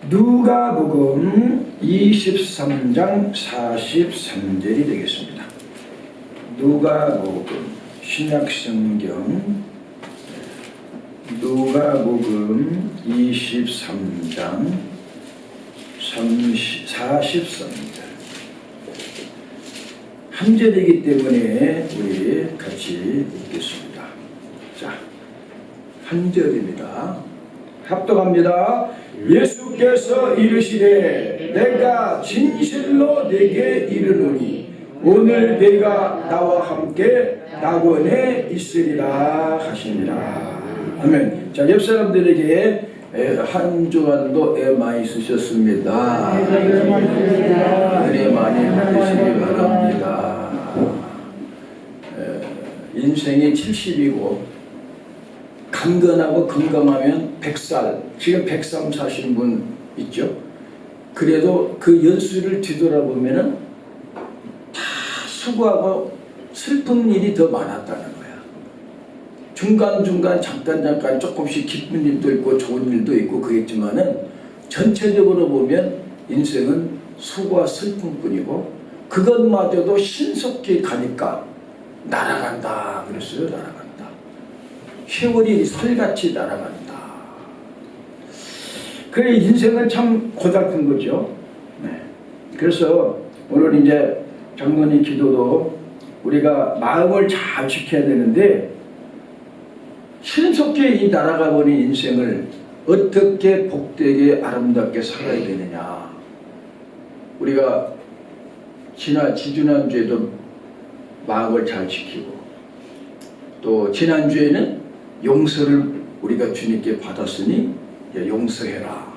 누가복음 23장 43절이 되겠습니다. 누가복음 신약성경 누가복음 23장 43절 한 절이기 때문에 우리 같이 읽겠습니다. 자, 한 절입니다. 합독합니다. 예수께서 이르시되 내가 진실로 내게 이르노니 오늘 내가 나와 함께 낙원에 있으리라 하시니라. 아멘. 자, 옆 사람들에게 한 주간도 애 많이 쓰셨습니다. 은혜 많이 받으시기 바랍니다. 인생이 70이고 강건하고 건강하면 100살, 지금 103 사신 분 있죠? 그래도 그 연수를 뒤돌아보면은 다 수고하고 슬픈 일이 더 많았다는 거야. 중간중간 잠깐 조금씩 기쁜 일도 있고 좋은 일도 있고 그랬지만은 전체적으로 보면 인생은 수고와 슬픔 뿐이고 그것마저도 신속히 가니까 날아간다 그랬어요. 날아간다. 세월이 설같이 날아간다. 그래, 인생은 참 고달픈 거죠. 네. 그래서 오늘 이제 장로님 기도도 우리가 마음을 잘 지켜야 되는데 신속히 이 날아가 버린 인생을 어떻게 복되게 아름답게 살아야 되느냐. 우리가 지난주에도 마음을 잘 지키고 또 지난주에는 용서를 우리가 주님께 받았으니 용서해라.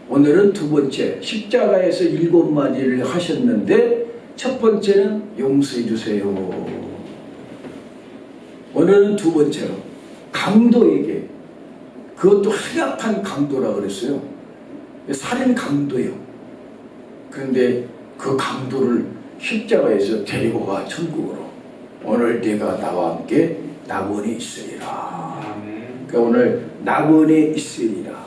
오늘은 두 번째 십자가에서 7마디를 하셨는데 첫 번째는 용서해 주세요. 오늘은 두 번째로 강도에게, 그것도 흉악한 강도라 그랬어요. 살인 강도예요. 그런데 그 강도를 십자가에서 데리고 가 천국으로. 오늘 네가 나와 함께 낙원에 있으리라. 그러니까 오늘 낙원에 있으리라.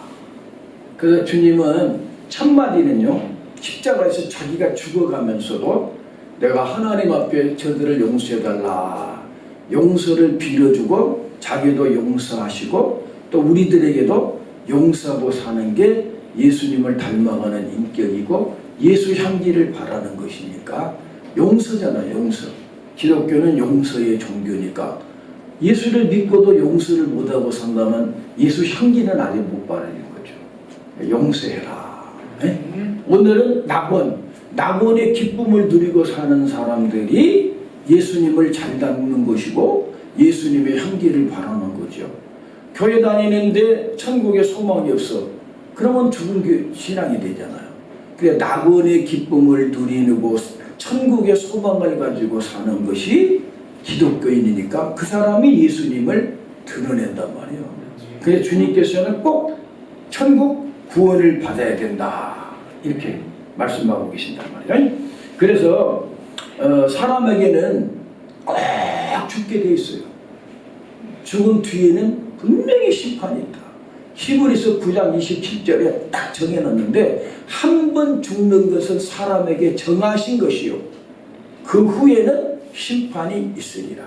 그래서 주님은 첫 마디는요, 십자가에서 자기가 죽어가면서도 내가 하나님 앞에 저들을 용서해달라. 용서를 빌어주고 자기도 용서하시고 또 우리들에게도 용서하고 사는 게 예수님을 닮아가는 인격이고 예수 향기를 바라는 것이니까 용서잖아요. 용서. 기독교는 용서의 종교니까 예수를 믿고도 용서를 못하고 산다면 예수 향기는 아직 못 바라는 거죠. 용서해라. 네? 오늘은 낙원의 기쁨을 누리고 사는 사람들이 예수님을 잘 닮는 것이고 예수님의 향기를 바라는 거죠. 교회 다니는데 천국에 소망이 없어. 그러면 죽은 신앙이 되잖아요. 그래, 낙원의 기쁨을 누리고 천국의 소망을 가지고 사는 것이 기독교인이니까 그 사람이 예수님을 드러낸단 말이에요. 그래서 주님께서는 꼭 천국 구원을 받아야 된다. 이렇게 말씀하고 계신단 말이에요. 그래서 사람에게는 꼭 죽게 돼 있어요. 죽은 뒤에는 분명히 심판이 있다. 히브리서 9장 27절에 딱 정해놨는데 한 번 죽는 것은 사람에게 정하신 것이요 그 후에는 심판이 있으리라.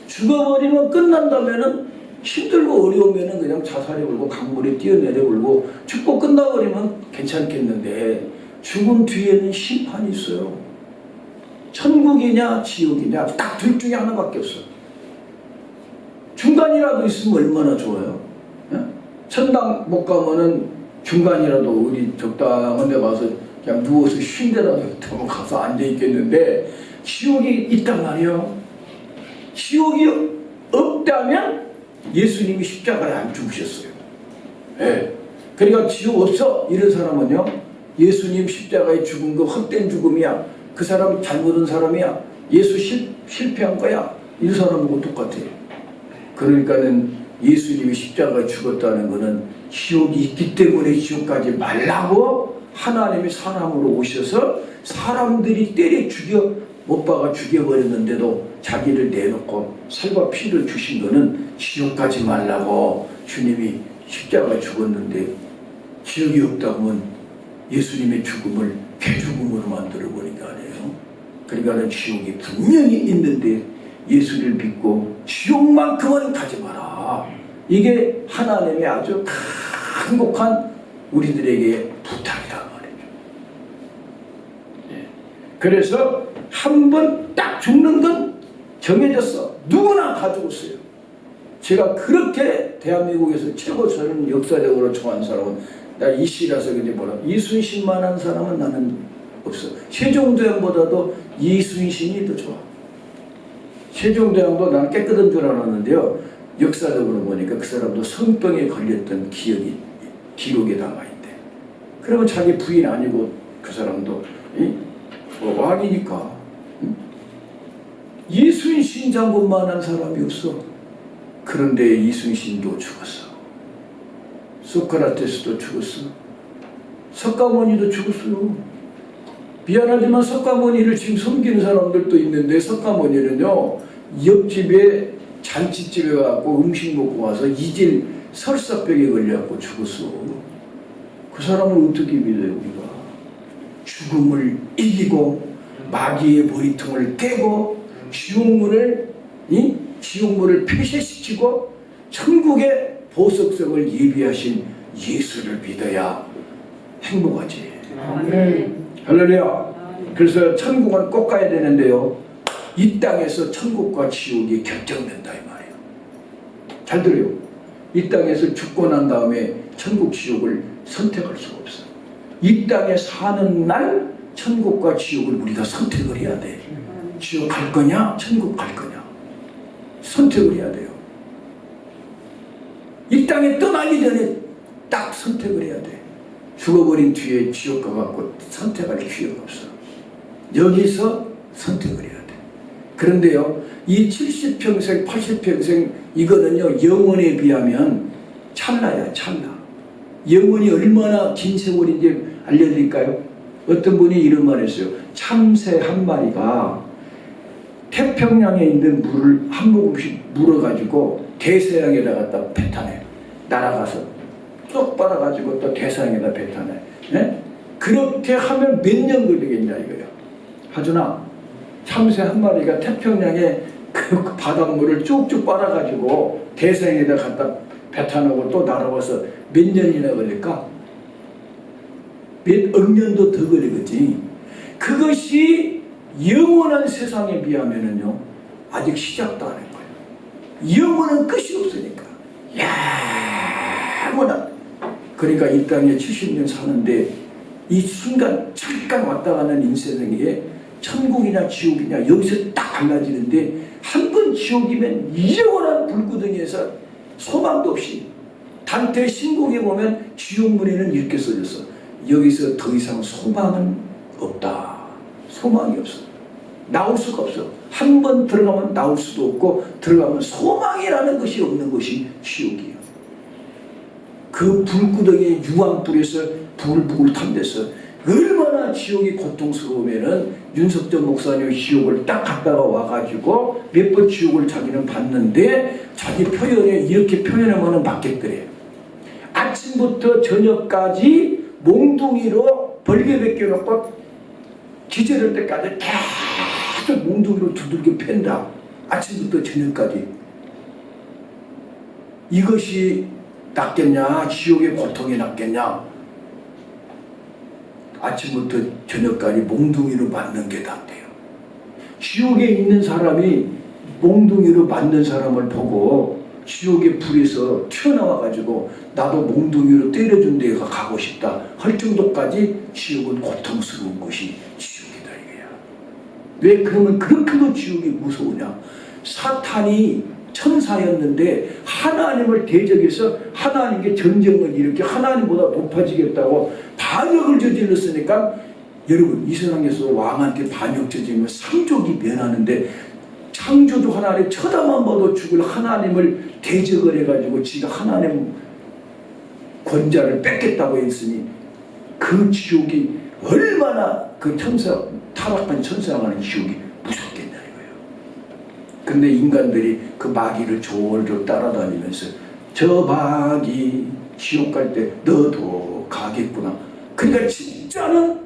죽어버리면 끝난다면은 힘들고 어려우면은 그냥 자살해 울고 강물에 뛰어내려 울고 죽고 끝나버리면 괜찮겠는데 죽음 뒤에는 심판이 있어요. 천국이냐 지옥이냐 딱 둘 중에 하나밖에 없어요. 중간이라도 있으면 얼마나 좋아요. 천당 못 가면은 중간이라도 우리 적당한 데 가서 그냥 누워서 쉰 데라도 가서 앉아 있겠는데 지옥이 있단 말이에요. 지옥이 없다면 예수님이 십자가에 안 죽으셨어요. 네. 그러니까 지옥 없어 이런 사람은요, 예수님 십자가에 죽은 거 헛된 죽음이야. 그 사람 잘못한 사람이야. 예수 실패한 거야. 이 사람하고 똑같아요. 그러니까는 예수님이 십자가에 죽었다는 것은 지옥이 있기 때문에 지옥까지 말라고 하나님이 사람으로 오셔서 사람들이 때려 죽여 못 박아 죽여버렸는데도 자기를 내놓고 살과 피를 주신 것은 지옥 가지 말라고 주님이 십자가에 죽었는데 기억이 없다면 예수님의 죽음을 개죽음으로 만들어버린 거 아니에요? 그러니까 지옥이 분명히 있는데 예수를 믿고 지옥만큼은 가지 마라. 이게 하나님의 아주 간곡한 우리들에게 부탁이란 말이죠. 예. 그래서 한 번 딱 죽는 건 정해졌어. 누구나 다 죽었어요. 제가 그렇게 대한민국에서 최고 저는 역사적으로 좋아하는 사람은 나 이씨라서 그런지 몰라. 이순신만한 사람은 나는 없어. 세종대왕보다도 이순신이 더 좋아. 세종대왕도 나는 깨끗한 줄 알았는데요. 역사적으로 보니까 그 사람도 성병에 걸렸던 기록에 남아있대. 그러면 자기 부인 아니고 그 사람도 왕이니까. 이순신 장군만한 사람이 없어. 그런데 이순신도 죽었어. 소크라테스도 죽었어. 석가모니도 죽었어요. 미안하지만 석가모니를 지금 섬기는 사람들도 있는데 석가모니는요 옆집에 잔치집에 가고 음식 먹고 와서 이질 설사병에 걸려갖고 죽었어. 그 사람을 어떻게 믿어요 우리가? 죽음을 이기고 마귀의 머리통을 깨고 지옥문을 폐쇄시키고 천국의 보석성을 예비하신 예수를 믿어야 행복하지. 할렐루야. 그래서 천국은 꼭 가야 되는데요, 이 땅에서 천국과 지옥이 결정된다 이 말이에요. 잘 들어요. 이 땅에서 죽고 난 다음에 천국 지옥을 선택할 수가 없어. 이 땅에 사는 날 천국과 지옥을 우리가 선택을 해야 돼. 지옥 갈 거냐 천국 갈 거냐 선택을 해야 돼요. 이 땅에 떠나기 전에 딱 선택을 해야 돼. 죽어버린 뒤에 지옥 가갖고 선택할 기회가 없어. 여기서 선택을 해야 돼. 그런데요, 이 70평생 80평생 이거는요 영원에 비하면 찰나야 찰나. 영원이 얼마나 긴 세월인지 알려드릴까요? 어떤 분이 이런 말 했어요. 참새 한 마리가 태평양에 있는 물을 한 모금씩 물어가지고 대서양에다 갖다 뱉어내. 날아가서 쏙 빨아가지고 또 대서양에다 뱉어내. 네? 그렇게 하면 몇 년 걸리겠냐 이거예요. 하준아, 참새 한 마리가 태평양에 그 바닷물을 쭉쭉 빨아가지고 대서양에다 갖다 뱉어내고 또 날아와서 몇 년이나 걸릴까? 몇 억 년도 더 걸리겠지. 그것이 영원한 세상에 비하면은요 아직 시작도 안 한 거예요. 영원한 끝이 없으니까. 영원한. 그러니까 이 땅에 70년 사는데 이 순간 잠깐 왔다 가는 인생에 천국이냐 지옥이냐 여기서 딱 갈라지는데 한 번 지옥이면 영원한 불구덩이에서 소망도 없이. 단테 신곡에 보면 지옥문에는 이렇게 써졌어. 여기서 더 이상 소망은 없다. 소망이 없어. 나올 수가 없어. 한 번 들어가면 나올 수도 없고 들어가면 소망이라는 것이 없는 것이 지옥이에요. 그 불구덩이의 유황불에서 부글부글 탄데서 얼마나 지옥이 고통스러우면은 윤석전 목사님 지옥을 딱 갔다가 와가지고 몇 번 지옥을 자기는 봤는데 자기 표현에 이렇게 표현하면 맞겠더래. 아침부터 저녁까지 몽둥이로 벌개 벗겨놓고 기절할 때까지 계속 몽둥이로 두들겨 팬다. 아침부터 저녁까지. 이것이 낫겠냐? 지옥의 고통이 낫겠냐? 아침부터 저녁까지 몽둥이로 맞는 게 낫대요. 지옥에 있는 사람이 몽둥이로 맞는 사람을 보고 지옥의 불에서 튀어나와가지고 나도 몽둥이로 때려준 데가 가고 싶다 할 정도까지 지옥은 고통스러운 것이 지옥이다 이거야. 왜 그러면 그렇게도 지옥이 무서우냐? 사탄이 천사였는데 하나님을 대적해서 하나님께 전쟁을 일으켜 하나님보다 높아지겠다고 반역을 저질렀으니까, 여러분 이 세상에서 왕한테 반역 저지르면 상족이 면하는데 창조주 하나님 쳐다만 봐도 죽을 하나님을 대적을 해가지고 지가 하나님 권자를 뺏겠다고 했으니 그 지옥이 얼마나 그 천사 타락한 천사가 하는 지옥이 무섭겠냐 이거예요. 근데 인간들이 그 마귀를 졸졸 따라다니면서 저 마귀 지옥 갈 때 너도 가겠구나. 그러니까 진짜는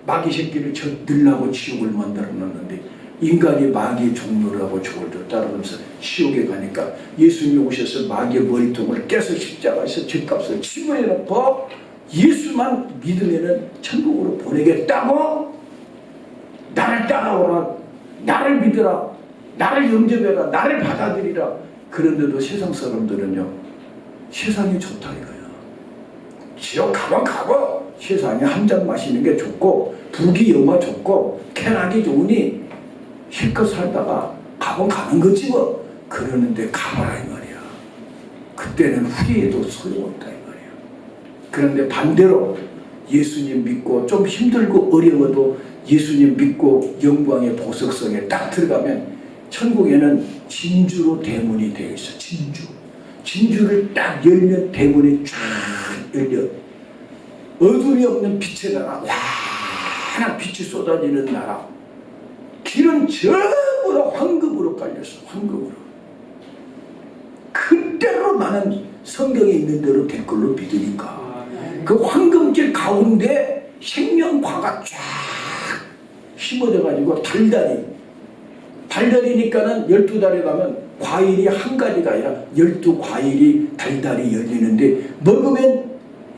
마귀 새끼를 넣으려고 지옥을 만들어 놨는데 인간이 마귀의 종로라고 저걸 따르면서 지옥에 가니까 예수님이 오셔서 마귀의 머리통을 깨서 십자가에서 죗값을 치부해놓고 예수만 믿으면 천국으로 보내겠다고 나를 따라오라, 나를 믿으라, 나를 영접해라, 나를 받아들이라. 그런데도 세상 사람들은요, 세상이 좋다 이거야. 지옥 가면 가고 세상에 한 잔 마시는 게 좋고 부귀 영화 좋고 쾌락이 좋으니 실컷 살다가 가면 가는 거지 뭐. 그러는데 가봐라 이 말이야. 그때는 후회해도 소용없다 이 말이야. 그런데 반대로 예수님 믿고 좀 힘들고 어려워도 예수님 믿고 영광의 보석성에 딱 들어가면 천국에는 진주로 대문이 되어 있어. 진주를 딱 열면 대문이 쫙 열려. 어둠이 없는 빛의 나라, 환한 빛이 쏟아지는 나라. 길은 전부 다 황금으로 깔렸어. 황금으로. 그대로 나는 성경에 있는 대로 될 걸로 믿으니까 그 황금길 가운데 생명과가 쫙 심어져 가지고 달달이니까는 12달에 가면 과일이 한 가지가 아니라 12과일이 달달이 열리는데 먹으면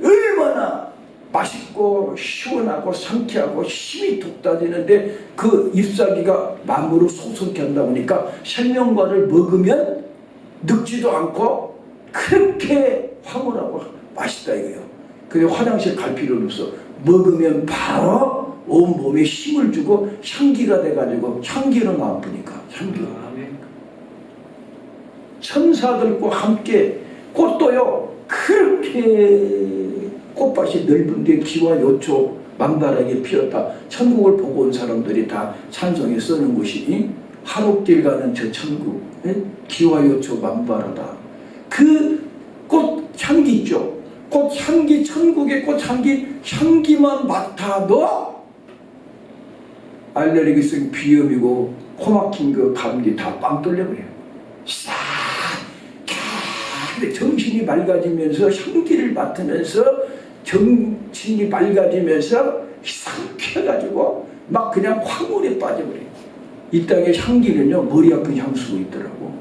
얼마나 맛있고 시원하고 상쾌하고 힘이 돋아지는데 그 잎사귀가 마음으로 솟게 한다 보니까 생명과를 먹으면 늙지도 않고 그렇게 황홀하고 맛있다 이거예요. 근데 화장실 갈 필요는 없어. 먹으면 바로 온몸에 힘을 주고 향기가 돼가지고 향기로 나쁘니까 향기로. 천사들과 함께 꽃도요 그렇게 꽃밭이 넓은데 기와 요초 만발하게 피었다. 천국을 보고 온 사람들이 다 찬송에 쓰는 것이 한옥길 가는 저 천국, 기와 요초 만발하다. 그 꽃 향기 있죠. 꽃 향기, 천국의 꽃 향기, 향기만 맡아도 알레르기성 비염이고 코 막힌 그 감기 다 빵 뚫려버려요. 근데 정신이 맑아지면서 향기를 맡으면서 정신이 맑아지면서 상쾌해가지고 막 그냥 황홀에 빠져버려요. 이 땅의 향기는요 머리 아픈 향수가 있더라고.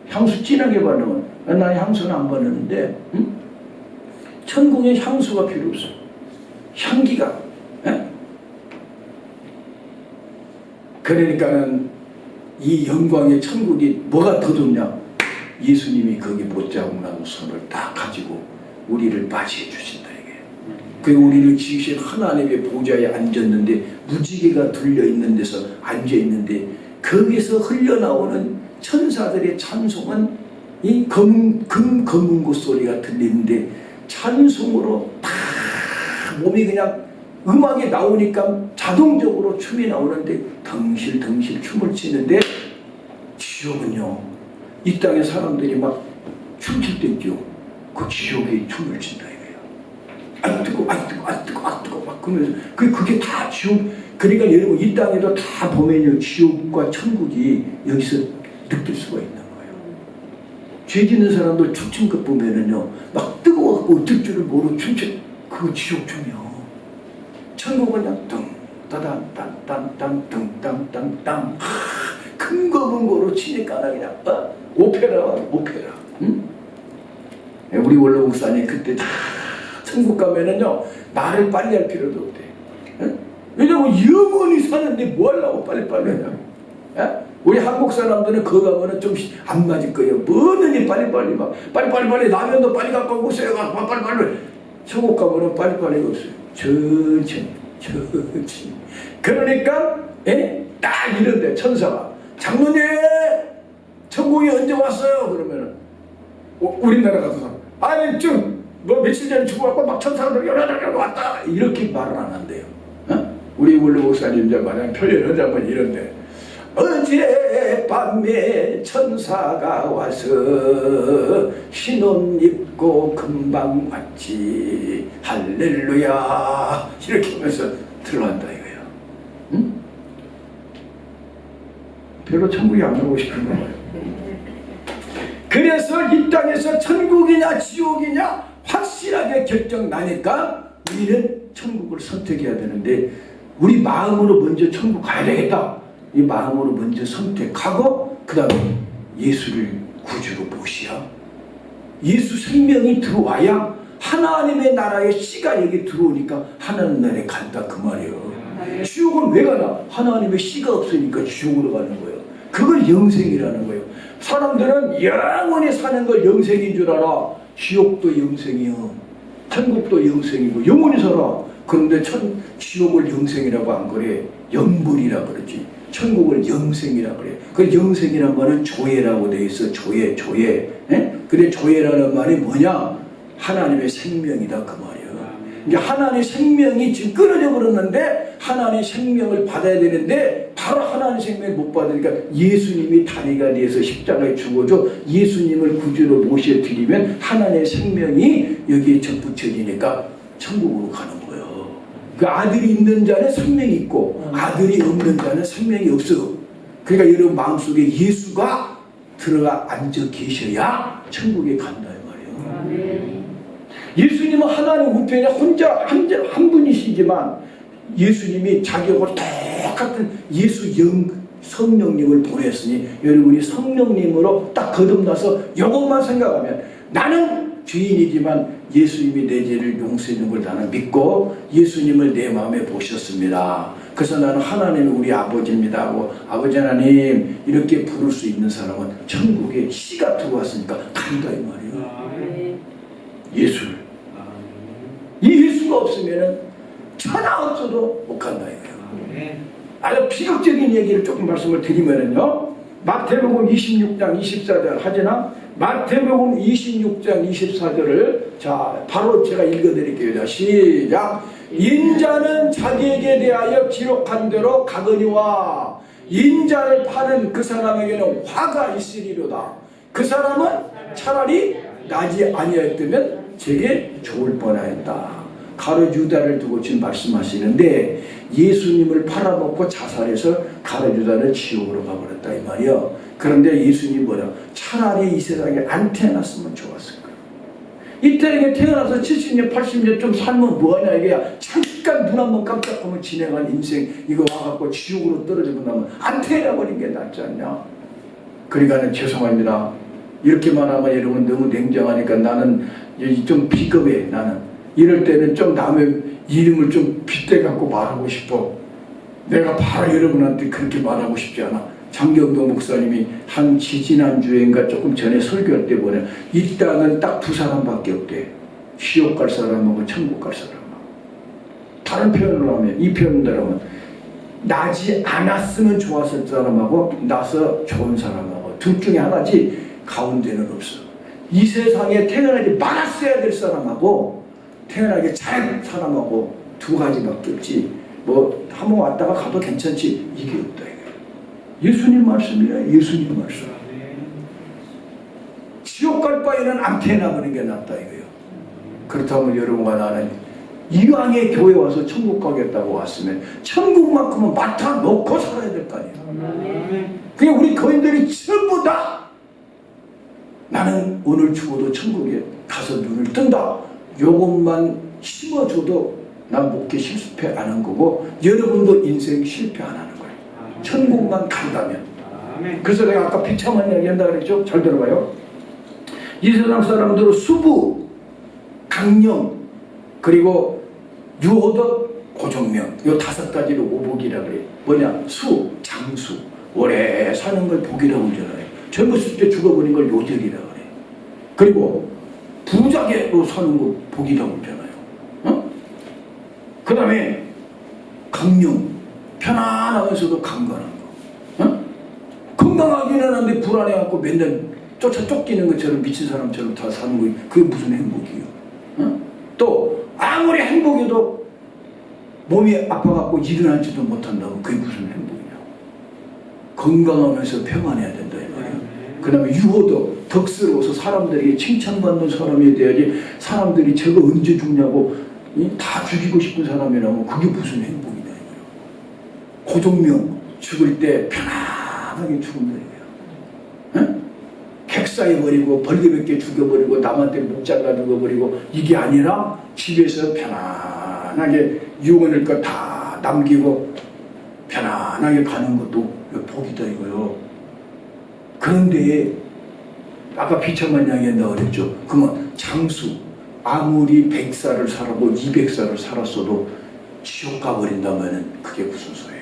향수 진하게 바르면 난 향수는 안 바르는데 천국에 향수가 필요 없어. 향기가. 그러니까는 이 영광의 천국이 뭐가 더 좋냐? 예수님이 거기 못자국 나무 손을 딱 가지고 우리를 맞이해 주신다 이게. 그 우리를 지으신 하나님의 보좌에 앉았는데 무지개가 둘려 있는 데서 앉아 있는데 거기서 흘러나오는 천사들의 찬송은 이 검은 곳 소리가 들리는데 찬송으로 다 몸이 그냥 음악이 나오니까 자동적으로 춤이 나오는데 덩실덩실 춤을 추는데 지옥은요 이 땅의 사람들이 막 춤출 때 있죠. 그 지옥에 춤을 춘다 이거예요. 아 뜨거, 아 뜨거, 아 뜨거, 아 뜨거 막 그러면서 그게 다 지옥. 그러니까 여러분 이 땅에도 다 보면요 지옥과 천국이 여기서 느낄 수가 있는 거예요. 죄 짓는 사람들 춤춘 것 보면은요 막 뜨거워갖고 어쩔 줄을 모르고 춤춰. 그거 지옥 춤이요. 천국은 그냥 땅땅땅땅땅땅땅땅 큰 거로 치니까 그냥 오페라. 응? 우리 원로 목사님 그때 다 천국 가면은요 말을 빨리 할 필요도 없대. 응? 왜냐면 영원히 사는데 뭐 하려고 빨리빨리 하냐. 우리 한국 사람들은 그거 가면은 좀 안 맞을 거예요. 뭐든지 빨리빨리 막 빨리빨리 라면도 빨리 갖고 오세요. 빨리빨리. 천국 가면은 빨리빨리가 없어요. 천천히. 그러니까 딱 이런데 천사가 장로님 천국이 언제 왔어요? 그러면은 우리나라 가서 아니 좀 뭐 며칠 전에 죽어갖고 막 천사들이 여러 왔다 이렇게 말은 안 한대요. 우리 원로 목사님 이제 만약 표현하자면 이런데 어젯밤에 천사가 와서 흰옷 입고 금방 왔지 할렐루야 이렇게 하면서 들어간다 이거예요. 응? 별로 천국이 안 가고 싶은 거예요. 그래서 이 땅에서 천국이냐 지옥이냐 확실하게 결정 나니까 우리는 천국을 선택해야 되는데 우리 마음으로 먼저 천국 가야 되겠다. 이 마음으로 먼저 선택하고 그 다음에 예수를 구주로 모시야. 예수 생명이 들어와야 하나님의 나라의 씨가 여기 들어오니까 하나님 나라에 간다 그 말이에요. 지옥은 왜 가나? 하나님의 씨가 없으니까 지옥으로 가는 거예요. 그걸 영생이라는 거예요. 사람들은 영원히 사는 걸 영생인 줄 알아. 지옥도 영생이요, 천국도 영생이고 영원히 살아. 그런데 지옥을 영생이라고 안 그래. 영불이라 그러지. 천국을 영생이라 그래. 그 영생이란 말은 조예라고 돼 있어. 조예. 근데 조예라는 말이 뭐냐? 하나님의 생명이다 그 말이에요. 이제 하나님의 생명이 지금 끊어져 버렸는데 하나님의 생명을 받아야 되는데 바로 하나님의 생명을 못 받으니까 예수님이 다리가 돼서 십자가에 죽어줘 예수님을 구주로 모셔드리면 하나님의 생명이 여기에 접붙여지니까 천국으로 가는 거예요. 그 아들이 있는 자는 생명이 있고 아들이 없는 자는 생명이 없어. 그러니까 여러분 마음속에 예수가 들어가 앉아 계셔야 천국에 간다 이 말이에요. 예수님은 하나님 우편에 혼자 한 분이시지만 예수님이 자기하고 똑같은 성령님을 보냈으니 여러분이 성령님으로 딱 거듭나서 이것만 생각하면 나는 죄인이지만 예수님이 내 죄를 용서해 준 걸 나는 믿고 예수님을 내 마음에 모셨습니다. 그래서 나는 하나님이 우리 아버지입니다 하고 아버지 하나님 이렇게 부를 수 있는 사람은 천국에 씨가 들어왔으니까 간다 이 말이에요. 예수를. 이 예수가 없으면 천하 없어도 못 간다 이거예요. 아주 비극적인 얘기를 조금 말씀을 드리면요. 마태복음 26장 24절 하지나 마태복음 26장 24절을 자 바로 제가 읽어드릴게요. 자 시작. 인자는 자기에게 대하여 기록한 대로 가거니와 인자를 파는 그 사람에게는 화가 있으리로다. 그 사람은 차라리 나지 아니하였다면 제게 좋을 뻔하였다. 가룟 유다를 두고 지금 말씀하시는데 예수님을 팔아먹고 자살해서 가룟 유다는 지옥으로 가버렸다 이 말이요. 그런데 예수님이 뭐냐? 차라리 이 세상에 안 태어났으면 좋았을 거야. 이때 태어나서 70년 80년 좀 살면 뭐하냐 이게야. 잠깐 눈 한번 깜짝하면 진행한 인생 이거 와갖고 지옥으로 떨어지고 나면 안 태어나버린 게 낫지 않냐. 그러니까는 죄송합니다. 이렇게만 하면 여러분 너무 냉정하니까 나는 좀 비겁해. 나는 이럴 때는 좀 남의 이름을 좀 빗대갖고 말하고 싶어. 내가 바로 여러분한테 그렇게 말하고 싶지 않아. 장경도 목사님이 한 지지난주인가 조금 전에 설교할 때 보면 이 땅은 딱 두 사람밖에 없대. 지옥 갈 사람하고 천국 갈 사람하고. 다른 표현으로 하면 이 표현대로 하면 나지 않았으면 좋았을 사람하고 나서 좋은 사람하고 둘 중에 하나지 가운데는 없어. 이 세상에 태어나지 말았어야 될 사람하고 태어나기 잘할 사람하고 두 가지밖에 없지. 뭐 한번 왔다가 가도 괜찮지 이게 없다 이거야. 예수님 말씀이야. 예수님 말씀. 지옥 갈 바에는 안 태어나버리는 게 낫다 이거예요. 그렇다면 여러분과 나는 이왕에 교회 와서 천국 가겠다고 왔으면 천국만큼은 맡아 놓고 살아야 될 거 아니에요. 그냥 우리 거인들이 전부 다 나는 오늘 죽어도 천국에 가서 눈을 뜬다. 요것만 심어줘도 난 목회 실패 안 한 거고 여러분도 인생 실패 안 하는 거예요. 천국만 간다면. 그래서 내가 아까 비참한 이야기 한다 그랬죠? 잘 들어봐요. 이 세상 사람들은 수부, 강령, 그리고 유호덕, 고정명 요 다섯 가지로 오복이라 그래요. 뭐냐? 수, 장수, 오래 사는 걸 복이라고 그러잖아요. 젊었을 때 죽어버린 걸 요절이라 그래. 그리고 부자계로 사는 거 복이라고 그러잖아요. 그 다음에 강령, 편안하면서도 강건한 거. 건강하기는 한데 불안해갖고 맨날 쫓기는 것처럼 미친 사람처럼 다 사는 거. 그게 무슨 행복이에요? 또 아무리 행복해도 몸이 아파갖고 일어나지도 못한다고 그게 무슨 행복이냐고. 건강하면서 평안해야 된다 이 말이에요. 그 다음에 유호도 덕스러워서 사람들에게 칭찬받는 사람이 돼야지. 사람들이 저거 언제 죽냐고 다 죽이고 싶은 사람이라면 그게 무슨 행복이냐 이거예요. 고종명 죽을 때 편안하게 죽는다 이거예요. 객 섹사해버리고 벌거벗게 죽여버리고 남한테 목 잘라 죽어버리고 이게 아니라 집에서 편안하게 유언할 것 다 남기고 편안하게 가는 것도 복이다 이거요. 그런데 아까 비참한 이야기한다 그랬죠. 그러면 장수 아무리 100살을 살아도 200살을 살았어도 지옥 가버린다면 그게 무슨 소용이냐.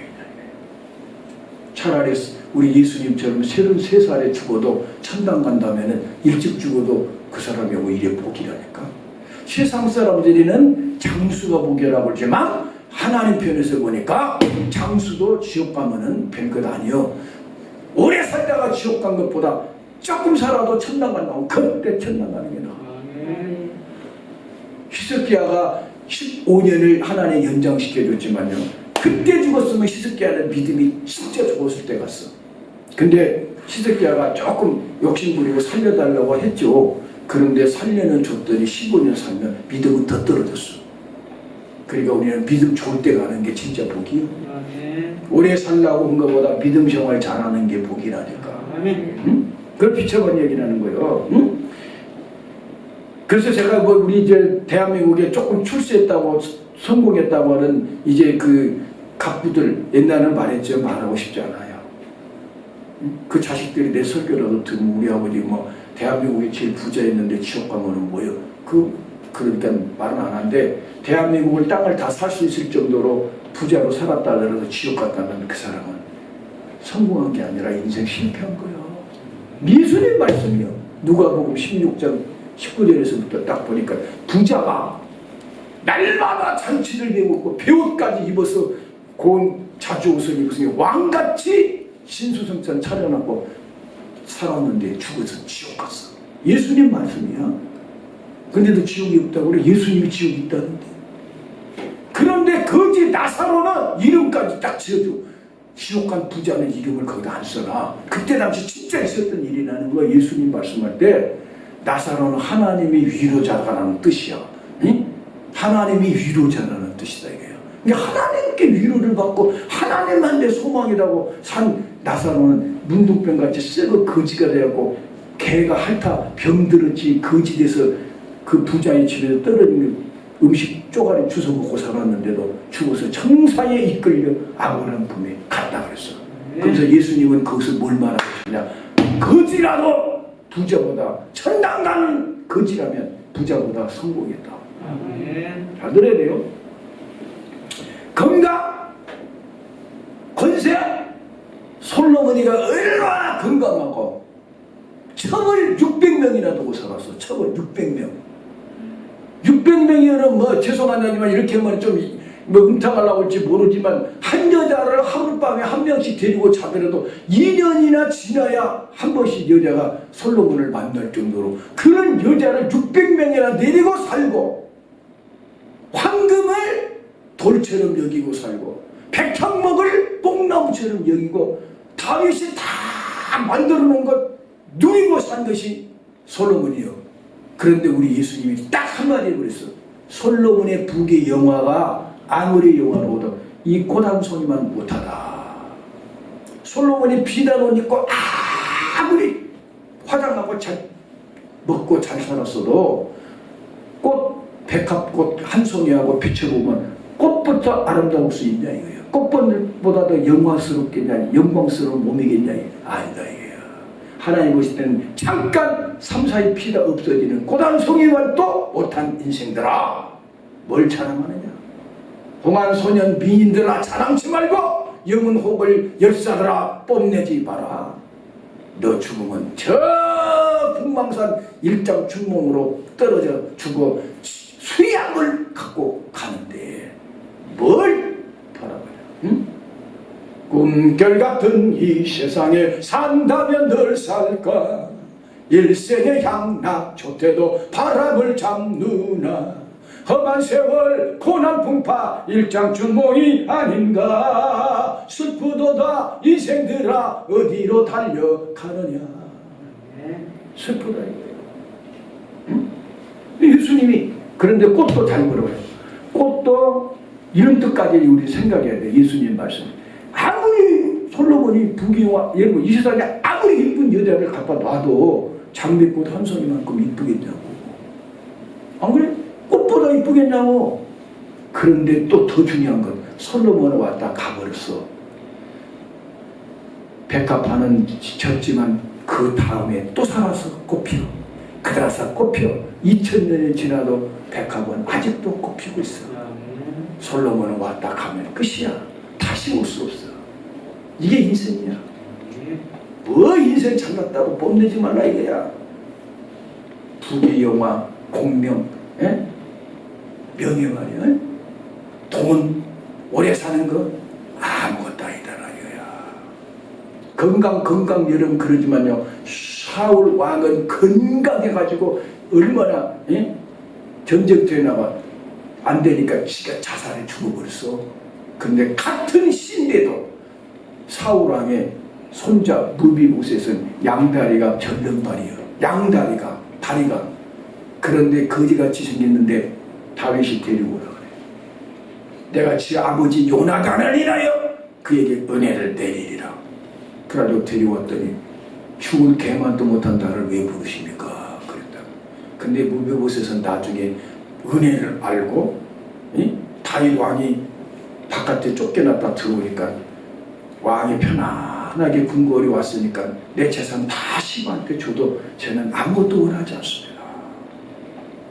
차라리 우리 예수님처럼 33살에 죽어도 천당 간다면 일찍 죽어도 그 사람이 오히려 복이라니까. 세상 사람들이는 장수가 복이라고 하지만 하나님 편에서 보니까 장수도 지옥 가면은 별것 아니요. 오래 살다가 지옥 간 것보다 조금 살아도 천당 간다고 그때 천당 가는 게 나아. 히스기야가 15년을 하나님 연장시켜줬지만요. 그때 죽었으면 히스기야는 믿음이 진짜 죽었을 때 갔어. 근데 히스기야가 조금 욕심부리고 살려달라고 했죠. 그런데 살려는 줬더니 15년 살면 믿음은 더 떨어졌어. 그러니까 우리는 믿음 좋을 때 가는 게 진짜 복이요. 오래 살라고 한 것보다 믿음 생활 잘하는 게 복이라니까. 응? 그걸 비춰본 얘기라는 거예요. 응? 그래서 제가 뭐 우리 이제 대한민국에 조금 출세했다고 성공했다고 하는 이제 그 갑부들 옛날에는 말했죠. 말하고 싶지 않아요. 그 자식들이 내 설교라도 듣고 우리 아버지 뭐 대한민국이 제일 부자였는데 지옥 가면은 뭐예요? 그러니까 말은 안 하는데 대한민국을 땅을 다 살 수 있을 정도로 부자로 살았다 그래서 지옥 갔다면 그 사람은 성공한 게 아니라 인생 실패한 거예요. 예수님 말씀이요. 누가복음 16장 19절에서부터 딱 보니까 부자가 날마다 잔치를 배우고 배옷까지 입어서 고운 자주 옷을 입어서 왕같이 신수성찬 차려놓고 살았는데 죽어서 지옥 갔어. 예수님 말씀이야. 근데도 지옥이 없다고 그래. 예수님이 지옥이 있다는데. 그런데 거지 나사로는 이름까지 딱 지어줘. 지옥 간 부자는 이름을 거기다 안 써라. 그때 당시 진짜 있었던 일이라는 거. 예수님 말씀할 때 나사로는 하나님이 위로자라는 뜻이야. 응? 하나님이 위로자라는 뜻이다 이거예요. 그러니까 하나님께 위로를 받고 하나님만 내 소망이라고 산 나사로는 문둥병같이 썩어 거지가 되었고 개가 핥아 병들었지 거지 돼서 그 부자의 집에서 떨어진 음식 쪼가리 주워 먹고 살았는데도 죽어서 청사에 이끌려 아브라함 품에 갔다 그랬어. 그래서 예수님은 거기서 뭘 말하고 싶냐. 거지라도 부자보다 천당 가는 거지라면 부자보다 성공했다. 잘 들어야 돼요. 건강, 권세, 솔로몬이가 얼마나 건강하고 첩을 600명이나 두고 살았어. 첩을 600명. 600명이면 뭐 죄송하다지만 이렇게 하면 좀 뭐 음탕하려고 할지 모르지만 한 여자를 하룻밤에 한 명씩 데리고 자더라도 2년이나 지나야 한 번씩 여자가 솔로몬을 만날 정도로 그런 여자를 600명이나 데리고 살고 황금을 돌처럼 여기고 살고 백향목을 뽕나무처럼 여기고 다윗이 다 만들어 놓은 것 누리고 산 것이 솔로몬이요. 그런데 우리 예수님이 딱 한마디 그랬어. 솔로몬의 부귀 영화가 아무리 영화로도 이 고단손이만 못하다. 솔로몬이 비단 옷 입고 아무리 화장하고 잘 먹고 잘 살았어도 꽃 백합꽃 한 송이하고 비춰보면 꽃부터 아름다울 수 있냐 이거예요. 꽃보다도 영화스럽겠냐 영광스러운 몸이겠냐 아니다 이거예요. 하나님 보실 때는 잠깐 3, 4일 피다 없어지는 고단 송이만 또 못한 인생들아 뭘 자랑하느냐. 동안 소년 미인들아 자랑치 말고 영은 혹을 열사들아 뽐내지 마라. 너 죽으면 저 북망산 일장 중몽으로 떨어져 죽어 수양을 갖고 가는데 뭘 바라보냐. 응? 꿈결 같은 이 세상에 산다면 늘 살까. 일생의 향락 조태도 바람을 잡누나. 험한 세월 고난 풍파 일장춘몽이 아닌가. 슬프도다 인생들아 어디로 달려가느냐. 슬프다 이거예요. 응? 예수님이 그런데 꽃도 잘 물어봐요. 꽃도 이런 뜻까지 우리 생각해야 돼. 예수님 말씀. 아무리 솔로몬이 부귀와 이 세상에 아무리 예쁜 여자를 갖다 놔도 장미꽃 한 송이만큼 이쁘겠냐고. 안 그래? 꽃보다 이쁘겠냐고. 그런데 또 더 중요한 건 솔로몬은 왔다 가버렸어. 백합화는 지쳤지만 그 다음에 또 살아서 꽃피어. 그다사 꽃피어. 2000년이 지나도 백합은 아직도 꽃피고 있어. 솔로몬은 왔다 가면 끝이야. 다시 올 수 없어. 이게 인생이야. 뭐 인생 잘났다고 뽐내지 말라 이거야. 부귀 영화 공명 명예 말이야. 돈 오래 사는 거 아무것도 아니다라 이거야. 건강 여러분 그러지만요, 사울 왕은 건강해가지고 얼마나 전쟁터에 나가 안 되니까 지가 자살해 죽어버렸어. 근데 같은 시인데도 사울 왕의 손자 무비보셋은 양다리가 전면발이에요. 양다리가 다리가. 그런데 거지같이 생겼는데 다윗이 데리고 오라 그래. 내가 지 아버지 요나단을 인하여 그에게 은혜를 내리리라. 그래가지고 데려왔더니 죽을 개만도 못한 나를 왜 부르십니까? 그랬다. 근데 무비보셋은 나중에 은혜를 알고 다윗 왕이 바깥에 쫓겨났다 들어오니까 왕이 편안하게 궁궐에 왔으니까 내 재산 다 시바한테 줘도 저는 아무것도 원하지 않습니다.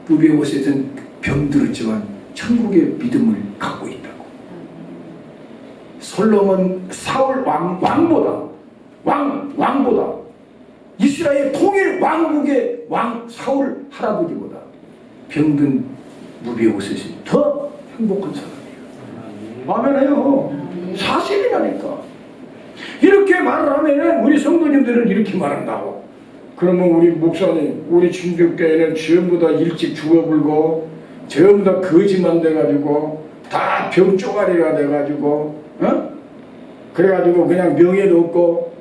무비보셋은 병들었지만 천국의 믿음을 갖고 있다고. 솔로몬 사울 왕보다 이스라엘 통일 왕국의 왕 사울 할아버지보다 병든 무비보셋이 더 행복한 사람이에요. 아멘해요. 사실이라니까. 이렇게 말을 하면은 우리 성도님들은 이렇게 말한다고. 그러면 우리 목사님, 우리 중교교회는 전부 다 일찍 죽어불고 전부 다 거지만 돼가지고 다 병조가리가 돼가지고 그래가지고 그냥 명예도 없고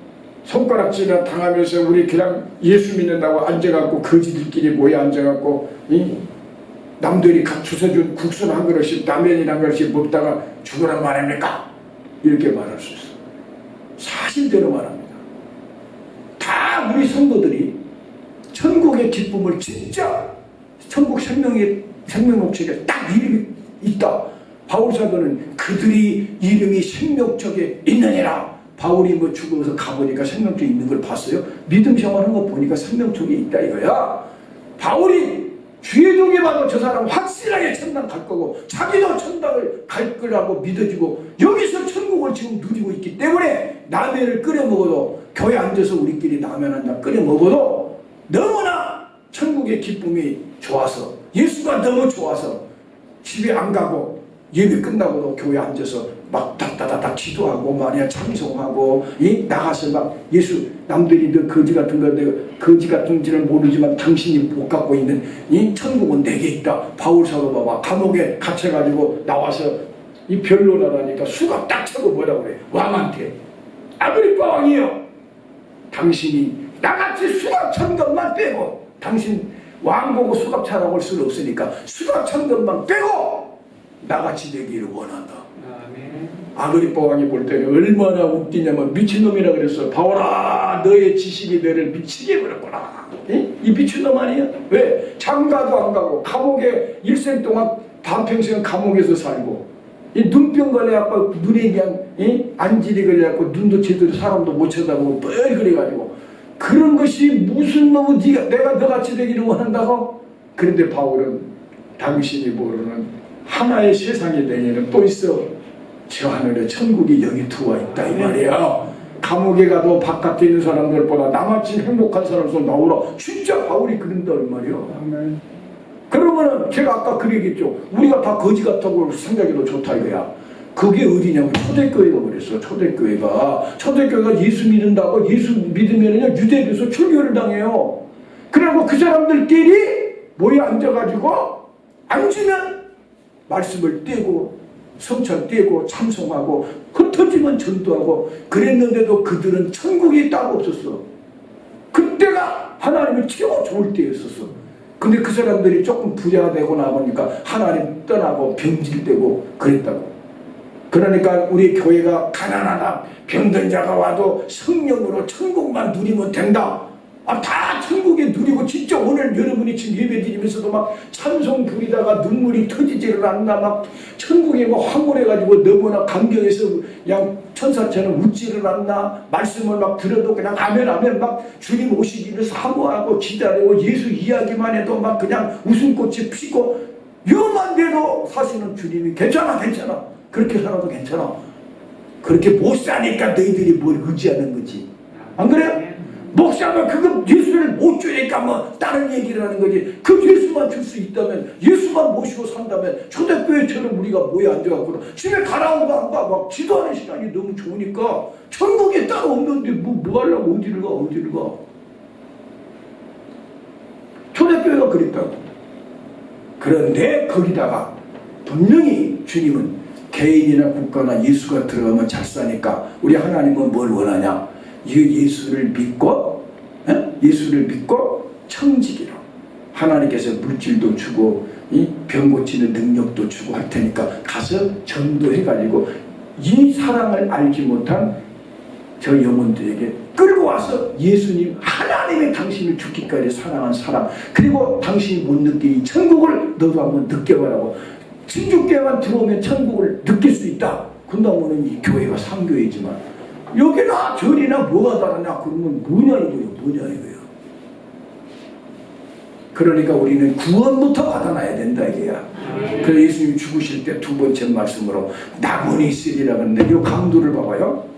손가락질이나 당하면서 우리 그냥 예수 믿는다고 앉아갖고 거지들끼리 모여 앉아갖고 남들이 주워준 국수나 한 그릇씩 라면이나 한 그릇씩 먹다가 죽으란 말입니까? 이렇게 말할 수 있어. 사실대로 말합니다. 다 우리 성도들이 천국의 기쁨을 진짜 천국 생명의 생명록책에 딱 이름이 있다. 바울사도는 그들이 이름이 생명책에 있느니라. 바울이 뭐 죽어서 가보니까 생명책에 있는 걸 봤어요. 믿음 생활한 거 보니까 생명책에 있다 이거야. 바울이 주의 종이 봐도 저 사람 확실하게 천당 갈 거고 자기도 천당을 갈 거라고 믿어지고 여기서 천국을 지금 누리고 있기 때문에 라면을 끓여 먹어도 교회 앉아서 우리끼리 라면 한 잔 끓여 먹어도 너무나 천국의 기쁨이 좋아서 예수가 너무 좋아서 집에 안 가고 예배 끝나고도 교회 앉아서 막 다다다닥 기도하고 말이야 찬송하고 나가서 막 예수 남들이 너 거지 같은 거 내가 거지 같은지는 모르지만 당신이 못 갖고 있는 이 천국은 내게 있다. 바울사도 봐봐 감옥에 갇혀가지고 나와서 이 변론하라니까 수갑 딱 차고 뭐라 그래 왕한테 아그리빠 왕이여 당신이 나같이 수갑 찬 것만 빼고 당신 왕 보고 수갑 차라고 할 수는 없으니까 수갑 찬 것만 빼고 나같이 되기를 원한다. 아그리빠 왕이 볼 때는 얼마나 웃기냐면 미친놈이라 그랬어. 바울아 너의 지식이 너를 미치게 해버렸구나. 이 미친놈 아니야? 왜? 장가도 안 가고 감옥에 일생 동안 반평생 감옥에서 살고 이 눈병 걸려갖고 눈이 그냥 안질이 걸려갖고 눈도 제대로 사람도 못 쳐다보고 뻘그래가지고 그런 것이 무슨 놈은 내가 너같이 되기를 원한다고? 그런데 바울은 당신이 모르는 하나의 세상에 내게는 또 있어. 저 하늘에 천국이 여기 들어와 있다 이 말이야. 감옥에 가도 바깥에 있는 사람들보다 나같이 행복한 사람으로 나오라. 진짜 바울이 그런다 이 말이야. 그러면은 제가 아까 그 얘기했죠. 우리가 다 거지 같다고 생각해도 좋다 이거야. 그게 어디냐면 초대교회가 그랬어. 초대교회가 예수 믿는다고 예수 믿으면은 유대교에서 출교를 당해요. 그리고 그 사람들끼리 모여 앉아가지고 앉으면 말씀을 떼고 성찬 떼고 찬송하고 흩어지면 전도하고 그랬는데도 그들은 천국이 따로 없었어. 그때가 하나님이 최고 좋을 때였었어. 근데 그 사람들이 조금 부자가 되고 나보니까 하나님 떠나고 병질되고 그랬다고. 그러니까 우리 교회가 가난하다 병든 자가 와도 성령으로 천국만 누리면 된다. 다 천국에 누리고 진짜 오늘 여러분이 지금 예배 드리면서도 막 찬송 부리다가 눈물이 터지지를 않나 막 천국에 뭐 황홀해가지고 너무나 감격해서 그냥 천사처럼 웃지를 않나 말씀을 막 들어도 그냥 아멘 아멘 막 주님 오시기를 사모하고 기다리고 예수 이야기만 해도 막 그냥 웃음꽃이 피고 요만 돼도 사실은 주님이 괜찮아 그렇게 살아도 괜찮아. 그렇게 못 사니까 너희들이 뭘 의지하는 거지. 안 그래요? 목사가 그거 예수를 못 주니까 뭐 다른 얘기를 하는 거지. 그 예수만 줄 수 있다면 예수만 모시고 산다면 초대교회처럼 우리가 모여 앉아갖고 집에 가라고 막 기도하는 시간이 너무 좋으니까 천국에 따로 없는데 뭐 하려고 어디를 가. 초대교회가 그랬다고. 그런데 거기다가 분명히 주님은 개인이나 국가나 예수가 들어가면 잘 사니까 우리 하나님은 뭘 원하냐? 예수를 믿고 청지기로 하나님께서 물질도 주고 병 고치는 능력도 주고 할 테니까 가서 전도해가지고 이 사랑을 알지 못한 저 영혼들에게 끌고 와서 예수님 하나님이 당신을 죽기까지 사랑한 사람 그리고 당신이 못 느낀 이 천국을 너도 한번 느껴보라고. 신주교회만 들어오면 천국을 느낄 수 있다. 그런다면 이 교회가 상교회지만 여기나 저리나 뭐가 다르냐 그러면 뭐냐 이거요. 그러니까 우리는 구원부터 받아놔야 된다 이게야. 그래서 예수님이 죽으실 때 두 번째 말씀으로 낙원이 있으리라 그러는데 이 강도를 봐봐요.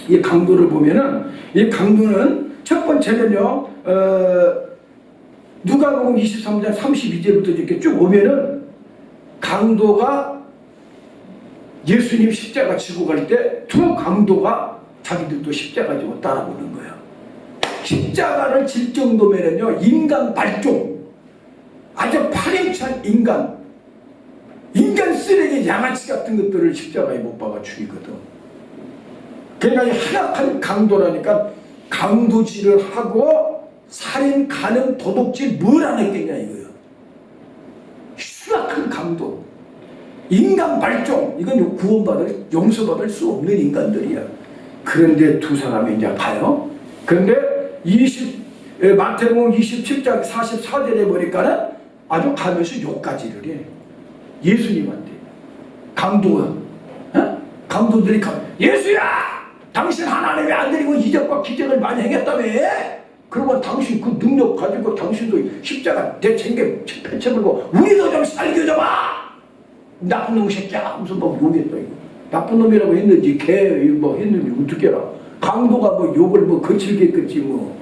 이 강도를 보면은 이 강도는 첫 번째는요 누가복음 23장 32절부터 이렇게 쭉 오면은 강도가 예수님 십자가 지고 갈 때 두 강도가 자기들도 십자가 지고 따라오는 거예요. 십자가를 질 정도면은요 인간 발종 아주 파렴치한 인간 쓰레기 양아치 같은 것들을 십자가에 못 박아 죽이거든. 그러니까 이 한악한 강도라니까 강도질을 하고 살인, 간음, 도둑질 뭘 안 했겠냐 이거예요. 흉악한 강도 인간 발종 이건 구원받을 용서받을 수 없는 인간들이야. 그런데 두 사람이 이제 가요. 그런데 마태복음 27장 44절에 보니까는 아주 가면서 욕까지를 해. 예수님한테 강도가 강도들이 예수야 당신 하나님의 아들이고 이적과 기적을 많이 행했다며. 그러면 당신 그 능력 가지고 당신도 십자가 내챙겨 펼쳐버리고 우리도 좀 살려줘봐. 나쁜 놈 새끼야 하면서 막 욕했다 이거. 나쁜 놈이라고 했는지 개 뭐 했는지 어떻게 알아. 강도가 뭐 욕을 뭐 거칠게 했겠지 뭐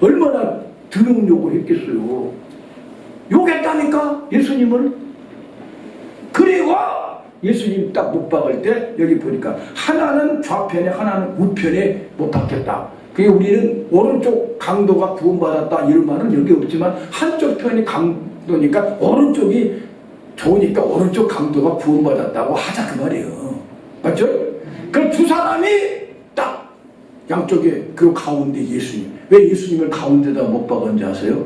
얼마나 더러운 욕을 했겠어요. 욕했다니까 예수님을. 그리고 예수님 딱 못 박을 때 여기 보니까 하나는 좌편에 하나는 우편에 못 박혔다. 그게 우리는 오른쪽 강도가 구원받았다 이런 말은 여기 없지만 한쪽 편이 강도니까 오른쪽이 좋으니까 오른쪽 강도가 구원받았다고 하자 그 말이에요. 맞죠? 그 두 사람이 딱 양쪽에 그 가운데 예수님. 왜 예수님을 가운데다 못 박은지 아세요?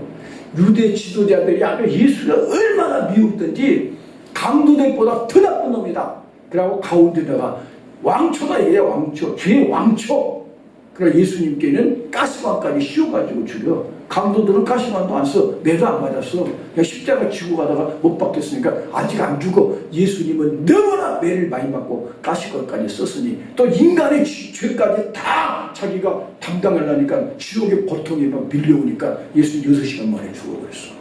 유대 지도자들이 아주 예수가 얼마나 미웠던지 강도들보다 더 나쁜 놈이다. 그러고 가운데다가 왕초다 이게 왕초. 죄의 왕초. 그러나 예수님께는 가시관까지 씌워가지고 죽여. 강도들은 가시관도 안 써. 매도 안 맞았어. 그냥 십자가 지고 가다가 못 박혔으니까 아직 안 죽어. 예수님은 너무나 매를 많이 맞고 가시관까지 썼으니 또 인간의 죄까지 다 자기가 담당하려니까 지옥의 고통이 막 밀려오니까 예수님 6시간 만에 죽어버렸어.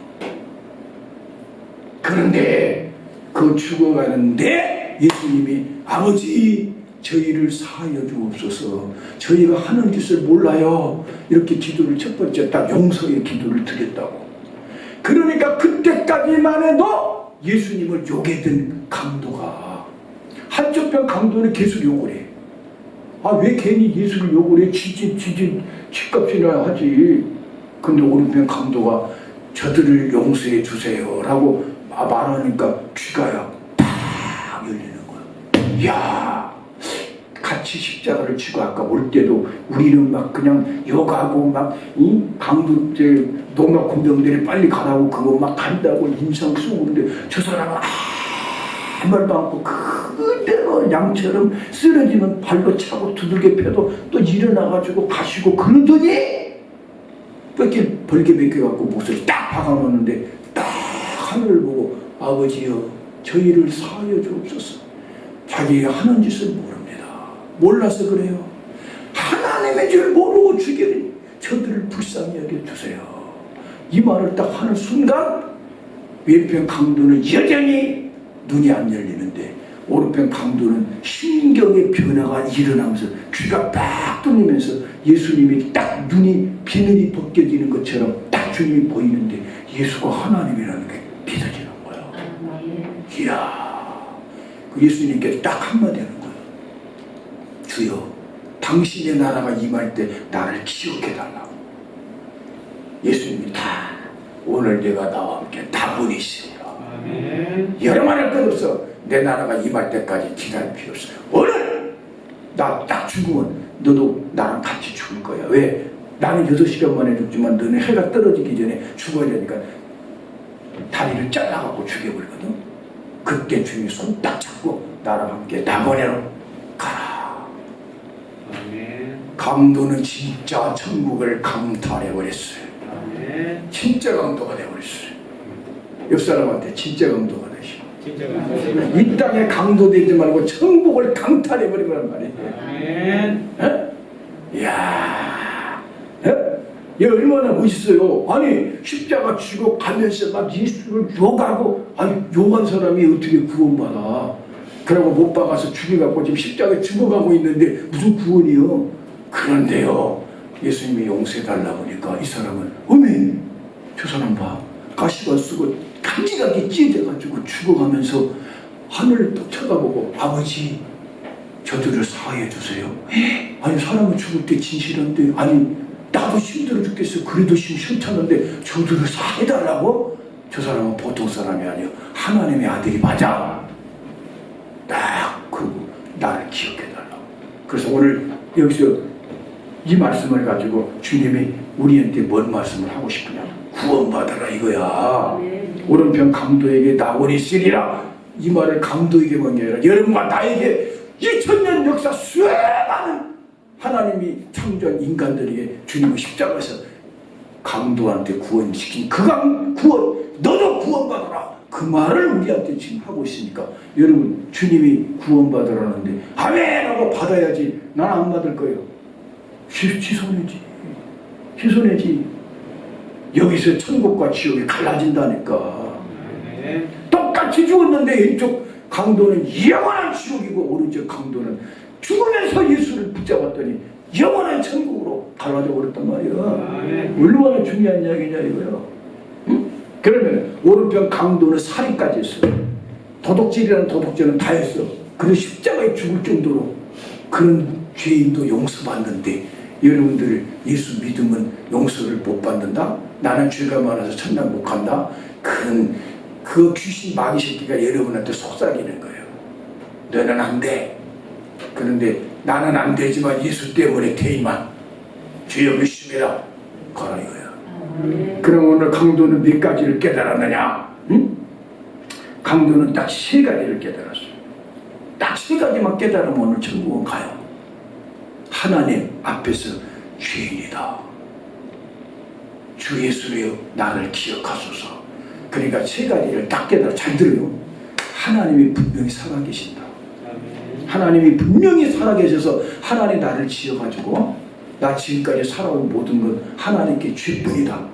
그런데 그 죽어가는데 예수님이 아버지 저희를 사하여 주옵소서. 저희가 하는 짓을 몰라요. 이렇게 기도를 첫 번째 딱 용서의 기도를 드렸다고. 그러니까 그때까지만 해도 예수님을 욕했던 강도가 한쪽 편 강도는 계속 욕을 해. 아 왜 괜히 예수를 욕을 해. 지진 집값이나 하지. 근데 오른편 강도가 저들을 용서해 주세요 라고 말하니까 귀가 팍 열리는 거야. 야 같이 십자가를 지고 아까 올 때도 우리는 막 그냥 욕하고 막 강도제 농락 군병들이 빨리 가라고 그거 막 간다고 인상 쓰고 그런데 저 사람은 아무 말도 않고 그대로 양처럼 쓰러지면 발로 차고 두들겨 패도 또 일어나가지고 가시고 그러더니 벌게 벗겨갖고 목소리 딱 박아놓는데 딱 하늘을 보고 아버지여 저희를 사하여 주옵소서. 자기가 하는 짓을 모릅니다. 몰라서 그래요. 하나님의 줄 모르고 죽이니 저들을 불쌍히 여겨주세요. 이 말을 딱 하는 순간 왼편 강도는 여전히 눈이 안 열리는데 오른편 강도는 심경의 변화가 일어나면서 귀가 딱 뚫리면서 예수님이 딱 눈이 비늘이 벗겨지는 것처럼 딱 주님이 보이는데 예수가 하나님이라는 게 믿어지는 거예요. 이야, 그 예수님께 딱 한마디 하는 거예요. 주여 당신의 나라가 임할 때 나를 기억해달라고. 예수님이 다 오늘 내가 나와 함께 다분이시리라. 여러 말할 것 없어. 내 나라가 임할 때까지 기다릴 필요 없어요. 오늘 나 딱 죽으면 너도 나랑 같이 죽을 거야. 왜? 나는 6시간 만에 죽지만 너는 해가 떨어지기 전에 죽어야 되니까 다리를 잘라갖고 죽여버리거든. 그때 주님이 손 딱 잡고 나랑 함께 나보내로 가라. 강도는 진짜 천국을 강탈해버렸어요. 진짜 강도가 되어버렸어요. 옆 사람한테 진짜 강도가 되시오. 이 땅에 강도 되지 말고 천국을 강탈해버린 거란 말이에요. 이야, 얘 얼마나 멋있어요. 아니 십자가 지고 가면서 막 예수를 욕하고, 아니 욕한 사람이 어떻게 구원받아? 그러고 못 박아서 죽여갖고 지금 십자가에 죽어가고 있는데 무슨 구원이요? 그런데요, 예수님이 용서해달라고 하니까 이 사람은 어메 저 사람 봐, 가시가 쓰고 간지나게 찢어져가지고 죽어가면서 하늘을 또 쳐다보고 아버지 저들을 사하여 주세요. 아니 사람은 죽을 때 진실한데, 아니 나도 힘들어 죽겠어. 그래도 싫다는데 저들을 사해달라고? 저 사람은 보통 사람이 아니에요. 하나님의 아들이 맞아. 딱 그러고 나를 기억해달라고. 그래서 오늘 여기서 이 말씀을 가지고 주님이 우리한테 뭔 말씀을 하고 싶으냐? 구원받아라 이거야. 오른편 강도에게 낙원이 있으리라. 이 말을 강도에게만 게 아니라 여러분과 나에게 2000년 역사 수많은 하나님이 창조한 인간들에게 주님은 십자가에서 강도한테 구원시킨 그 구원, 너도 구원받아라. 그 말을 우리한테 지금 하고 있으니까 여러분 주님이 구원받으라는데 아멘 하고 받아야지. 난 안 받을 거예요. 취소내지. 여기서 천국과 지옥이 갈라진다니까. 똑같이 죽었는데 왼쪽 강도는 영원한 지옥이고 오른쪽 강도는 죽으면서 예수를 붙잡았더니 영원한 천국으로 갈라져 버렸단 말이야. 얼마나 중요한 이야기냐 이거야. 응? 그러면 오른편 강도는 살인까지 했어. 도둑질이라는 도둑질은 다 했어. 그래서 십자가에 죽을 정도로 그런 죄인도 용서받는데 여러분들 예수 믿으면 용서를 못 받는다? 나는 죄가 많아서 천당 못 간다? 그 귀신 마귀 새끼가 여러분한테 속삭이는 거예요. 너는 안 돼. 그런데 나는 안 되지만 예수 때문에 되지만 주여 열심히라 가라 이거야. 그럼 오늘 강도는 몇 가지를 깨달았느냐? 응? 강도는 딱 3가지를 깨달았어요. 딱 3가지만 깨달으면 오늘 천국은 가요. 하나님 앞에서 죄인이다. 주 예수여 나를 기억하소서. 그러니까 3가지를 딱 깨달아. 잘 들어요. 하나님이 분명히 살아계신다. 하나님이 분명히 살아계셔서 하나님 나를 지어가지고 나 지금까지 살아온 모든 건 하나님께 죄뿐이다.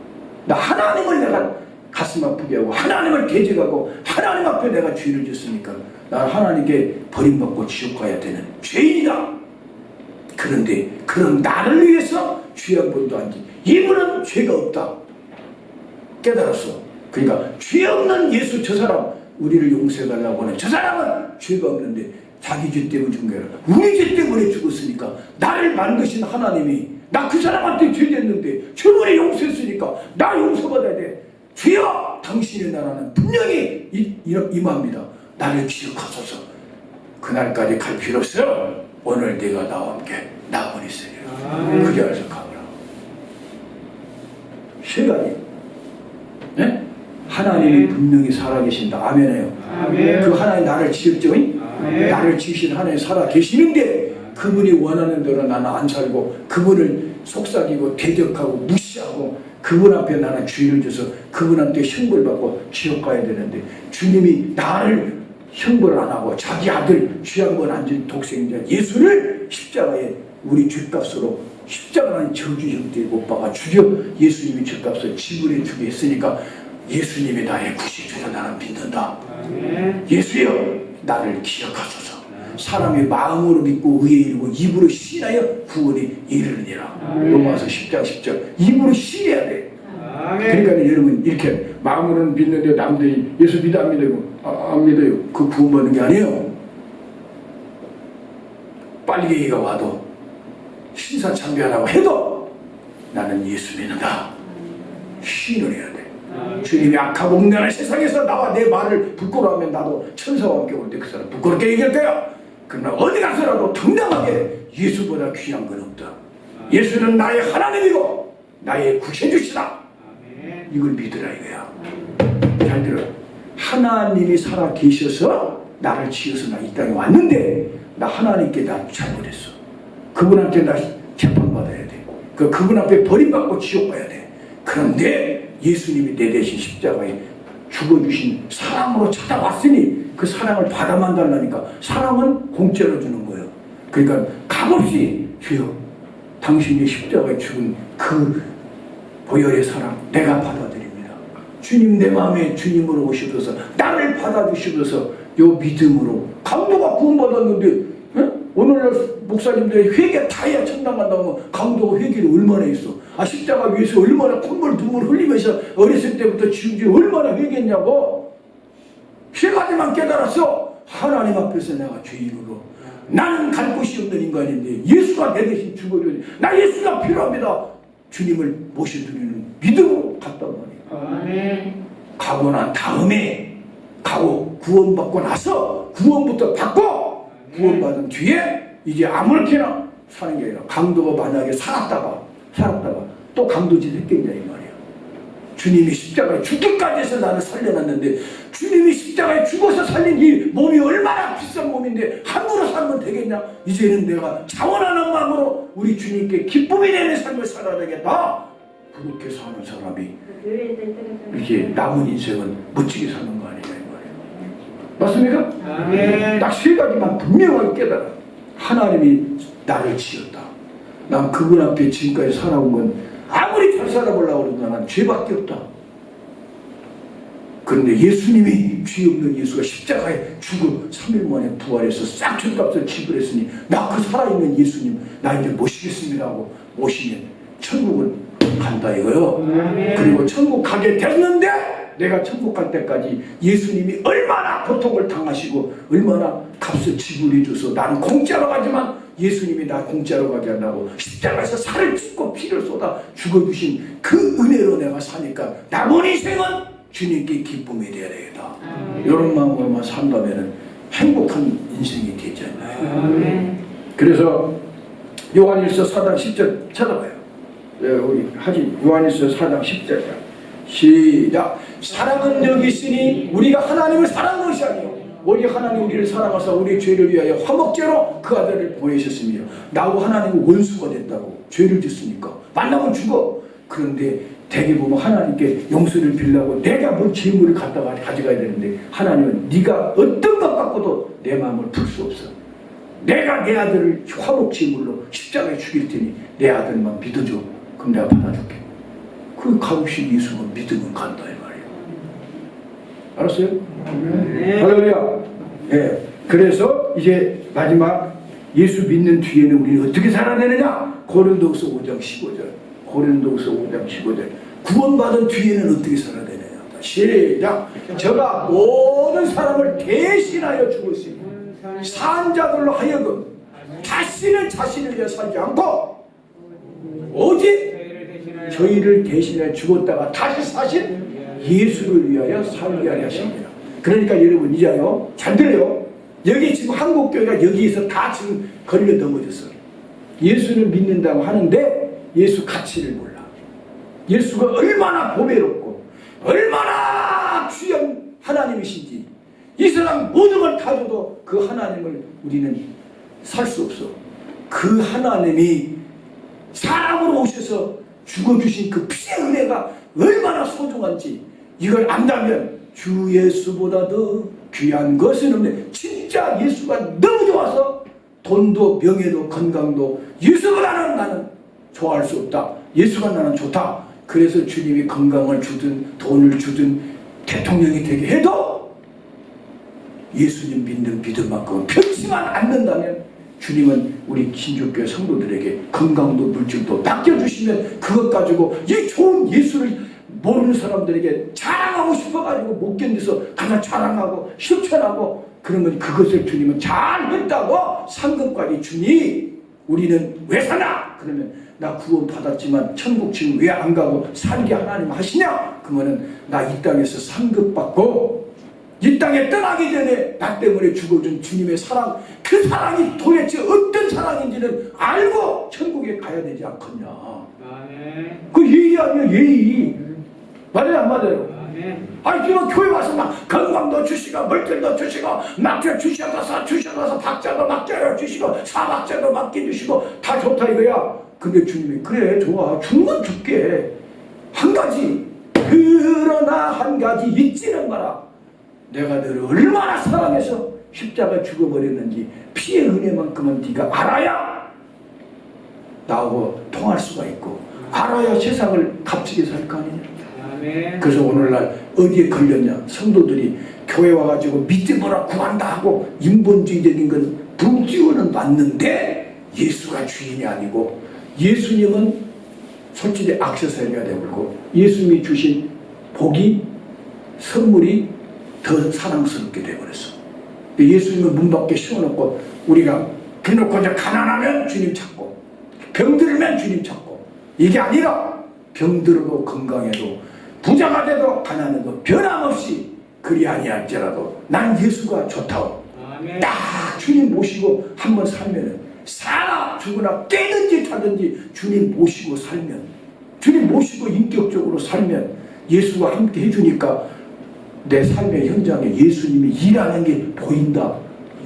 나 하나님을 내가 가슴 아프게 하고 하나님을 대적하고 하나님 앞에 내가 죄를 짓으니까 나 하나님께 버림받고 지옥 가야 되는 죄인이다. 그런데 그런 나를 위해서 죄 한 번도 안 지. 이분은 죄가 없다. 깨달았어. 그러니까 죄 없는 예수 저 사람 우리를 용서해달라고 하는 저 사람은 죄가 없는데 자기 죄 때문에 죽은 게 아니라 우리 죄 때문에 죽었으니까 나를 만드신 하나님이 나 그 사람한테 죄 됐는데 저번에 용서했으니까 나 용서받아야 돼. 주여 당신의 나라는 분명히 임합니다. 나를 기억하소서. 그날까지 갈 필요 없어요. 오늘 네가 나와 함께 낙원이 있으리라. 그 자리에서 가거라. 3가지. 네? 하나님이 분명히 살아계신다. 아멘해요. 아멘. 그 하나님 나를 지었죠? 아멘. 나를 지으신 하나님 살아계시는데 그분이 원하는 대로 나는 안 살고 그분을 속삭이고 대적하고 무시하고 그분 앞에 나는 죄를 져서 그분한테 형벌받고 지옥 가야 되는데 주님이 나를 형벌 안 하고 자기 아들 쥐한번 앉은 독생자 예수를 십자가에 우리 죄값으로 십자가라는 저주 형태에 못 박아 죽여 예수님이 죄값을 지불해 주게 했으니까 예수님이 나의 구세주라 나는 믿는다. 예수여 나를 기억하소서. 사람이 마음으로 믿고 의에 이르고 입으로 신하여 구원에 이르느니라. 로마서 10장 10절 입으로 신해야 돼. 그러니까 여러분 이렇게 마음으로는 믿는데 남들이 예수 믿어 안 믿어요? 안 믿어요. 그 구원받는 게 아니에요. 빨갱이가 와도 신사참배하라고 해도 나는 예수 믿는다. 신을 해야 돼. 주님이 악하고 음란한 세상에서 나와 내 말을 부끄러워하면 나도 천사와 함께 올 때 그 사람 부끄럽게 얘기할 거야. 그러나 어디 가서라도 당당하게 예수보다 귀한 건 없다. 예수는 나의 하나님이고 나의 구세주시다. 이걸 믿으라 이거야. 잘 들어. 하나님이 살아 계셔서 나를 지어서 나 이 땅에 왔는데 나 하나님께 나 잘못했어. 그분한테 나 재판받아야 돼. 그분 앞에 버림받고 지옥 가야 돼. 그런데 예수님이 내 대신 십자가에 죽어주신 사랑으로 찾아왔으니 그 사랑을 받아만 달라니까. 사랑은 공짜로 주는 거예요. 그러니까 값없이 주여 당신이 십자가에 죽은 그 보혈의 사랑 내가 받아들입니다. 주님 내 마음에 주님으로 오셔서 나를 받아주시면서 요 믿음으로 강도가 구원받았는데 오늘날 목사님들이 회개 다 해야 천당 간다고 강도가 회개를 얼마나 했어. 십자가 위에서 얼마나 콧물 두물 흘리면서 어렸을 때부터 지금까지 얼마나 회개했냐고. 세 가지만 깨달았어. 하나님 앞에서 내가 죄인으로 나는 갈 곳이 없는 인간인데 예수가 내 대신 죽어줘야 돼. 나 예수가 필요합니다. 주님을 모셔드리는 믿음으로 갔단 말이야. 가고 난 다음에 가고 구원받고 나서 구원부터 받고 구원받은 뒤에 이제 아무렇게나 사는 게 아니라 강도가 만약에 살았다가 또 강도짓 했겠냐 이 말이야. 주님이 십자가에 죽기까지 해서 나를 살려놨는데 주님이 십자가에 죽어서 살린 이 몸이 얼마나 비싼 몸인데 함부로 살면 되겠냐. 이제는 내가 자원하는 마음으로 우리 주님께 기쁨이 되는 삶을 살아야 되겠다. 그렇게 사는 사람이 이렇게 남은 인생은 멋지게 사는 거 아니냐 이 말이야. 맞습니까? 딱 세 가지만 분명하게 깨달아. 하나님이 나를 지었다. 난 그분 앞에 지금까지 살아온 건 아무리 잘 살아보려고 그러도 난 죄밖에 없다. 그런데 예수님이 죄 없는 예수가 십자가에 죽어 3일 만에 부활해서 싹 죄값을 지불했으니 나 그 살아있는 예수님 나 이제 모시겠습니다 하고 모시면 천국을 간다 이거요. 그리고 천국 가게 됐는데 내가 천국 갈 때까지 예수님이 얼마나 고통을 당하시고 얼마나 값을 지불해 줘서 나는 공짜로 가지만 예수님이 나 공짜로 가게 한다고 십자가에서 살을 찢고 피를 쏟아 죽어주신 그 은혜로 내가 사니까 남은 인생은 주님께 기쁨이 되어야 되겠다. 이런 마음으로만 산다면 행복한 인생이 되지 않나요? 그래서 요한일서 4장 10절 찾아봐요. 우리 하지 요한일서 4장 10절 시작. 사랑은 여기 있으니 우리가 하나님을 사랑한 것이 아니요 오직 하나님 우리를 사랑하사 우리의 죄를 위하여 화목제로 그 아들을 보내셨으며 나하고 하나님은 원수가 됐다고. 죄를 짓으니까 만나면 죽어. 그런데 대개 보면 하나님께 용서를 빌려고 내가 뭔 재물을 갖다가 가져가야 되는데 하나님은 네가 어떤 것 갖고도 내 마음을 풀 수 없어. 내가 내 아들을 화목제물로 십자가에 죽일 테니 내 아들만 믿어줘. 그럼 내가 받아줄게. 그 값없이 예수는 믿으면 간다 이 말이에요. 알았어요? 할렐루야. 예. 그래서 이제 마지막 예수 믿는 뒤에는 우리는 어떻게 살아야 되느냐? 고린도후서 5장 15절. 고린도후서 5장 15절. 구원받은 뒤에는 어떻게 살아야 되느냐? 시작. 저가 모든 사람을 대신하여 죽었으니 산 자들로 하여금 다시는 자신을 위해 살지 않고 오직 저희를 대신해 죽었다가 다시 사신 예수를 위하여 살게 하려 하십니다. 그러니까 여러분 이제요 잘 들어요. 여기 지금 한국교회가 여기에서 다 지금 걸려 넘어졌어. 예수를 믿는다고 하는데 예수 가치를 몰라. 예수가 얼마나 보배롭고 얼마나 귀한 하나님이신지 이 세상 모든 걸 다 줘도 그 하나님을 우리는 살 수 없어. 그 하나님이 사람으로 오셔서 죽어주신 그 피의 은혜가 얼마나 소중한지 이걸 안다면 주 예수보다 더 귀한 것은 없네. 진짜 예수가 너무 좋아서 돈도 명예도 건강도 예수보다는 나는 좋아할 수 없다. 예수가 나는 좋다. 그래서 주님이 건강을 주든 돈을 주든 대통령이 되게 해도 예수님 믿는 믿음만큼 편치만 않는다면 주님은 우리 신주교회 성도들에게 건강도 물질도 맡겨주시면 그것 가지고 이 좋은 예수를 모르는 사람들에게 자랑하고 싶어가지고 못 견뎌서 가서 자랑하고 실천하고 그러면 그것을 주님은 잘했다고 상급까지 주니 우리는 왜 사나? 그러면 나 구원 받았지만 천국 지금 왜 안 가고 살게 하나님 하시냐? 그러면은 나 이 땅에서 상급받고 이 땅에 떠나기 전에 나 때문에 죽어준 주님의 사랑, 그 사랑이 도대체 어떤 사랑인지는 알고 천국에 가야 되지 않겠냐. 그 예의 아니야, 예의. 맞아요, 안 맞아요? 아니 지금 교회 와서 막 건강도 주시고 물질도 주시고 맡겨 주셔서 박자도 맡겨 주시고 사박자도 맡겨주시고 다 좋다 이거야. 근데 주님이 그래 좋아 주면 줄게. 한 가지 그러나 한 가지 잊지는 마라. 내가 너를 얼마나 사랑해서 십자가 죽어버렸는지 피의 은혜만큼은 네가 알아야 나하고 통할 수가 있고 알아야 세상을 값지게 살 거 아니냐. 그래서 오늘날 어디에 걸렸냐. 성도들이 교회 와가지고 믿음으로 구한다 하고 인본주의적인 건 불지원은 맞는데 예수가 주인이 아니고 예수님은 솔직히 액세서리가 되고 예수님이 주신 복이 선물이 더 사랑스럽게 되어버렸어. 예수님은 문 밖에 씌워놓고 우리가 그놓고 이제 가난하면 주님 찾고 병들면 주님 찾고 이게 아니라 병들어도 건강해도 부자가 돼도 가난해도 변함없이 그리 아니할지라도 난 예수가 좋다고 딱 주님 모시고 한번 살면은 사나 죽으나 깨든지 타든지 주님 모시고 살면 주님 모시고 인격적으로 살면 예수가 함께 해주니까 내 삶의 현장에 예수님이 일하는 게 보인다.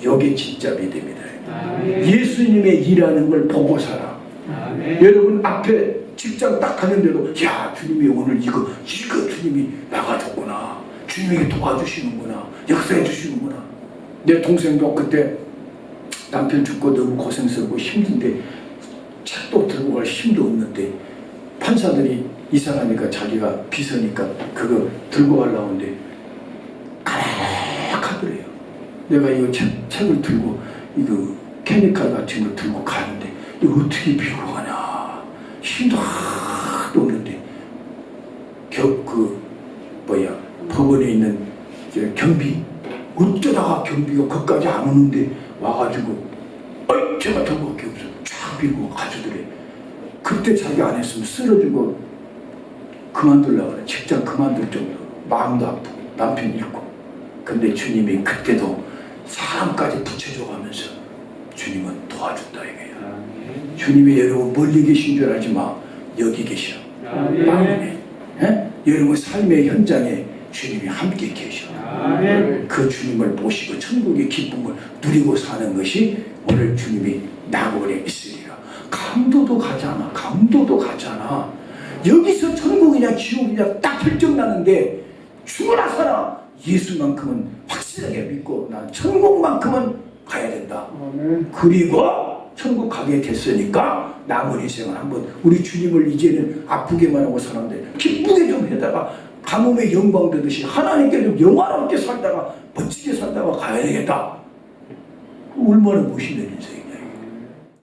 이게 진짜 믿음이다. 예수님의 일하는 걸 보고 살아. 여러분 앞에 직장 딱 가는데도 야 주님이 오늘 이거 주님이 나가줬구나. 주님이 도와주시는구나. 역사해 주시는구나. 내 동생도 그때 남편 죽고 너무 고생스럽고 힘든데 책도 들고 갈 힘도 없는데 판사들이 이상하니까 자기가 비서니까 그거 들고 가려고 하는데 가득하더래요. 내가 이거 책을 들고 이거 케미칼 같은 거 들고 가는데 이거 어떻게 빌고 가냐. 힘도 하나도 없는데 법원에 있는 경비 어쩌다가 경비가 거기까지 안 오는데 와가지고 제가 들고 갈게 없어. 쫙 빌고 가져더래. 그때 자기 안 했으면 쓰러지고 그만두려고 그래. 직장 그만둘 정도로 마음도 아프고 남편 잃고. 근데 주님이 그때도 사람까지 붙여줘가면서 주님은 도와준다 이거야. 주님이 여러분 멀리 계신 줄 알지 마. 여기 계셔. 마음에. 여러분 삶의 현장에 주님이 함께 계셔. 그 주님을 모시고 천국의 기쁨을 누리고 사는 것이 오늘 주님이 나고래 있으리라. 강도도 가잖아. 강도도 가잖아. 여기서 천국이냐 지옥이냐 딱 결정나는데 죽으나 살아 예수만큼은 확실하게 믿고 난 천국만큼은 가야 된다. 그리고 천국 가게 됐으니까 남은 인생을 한번 우리 주님을 이제는 아프게만 하고 살았는데 기쁘게 좀 해다가 가뭄의 영광 되듯이 하나님께 좀 영화롭게 살다가 멋지게 살다가 가야 되겠다. 얼마나 멋있는 인생이야.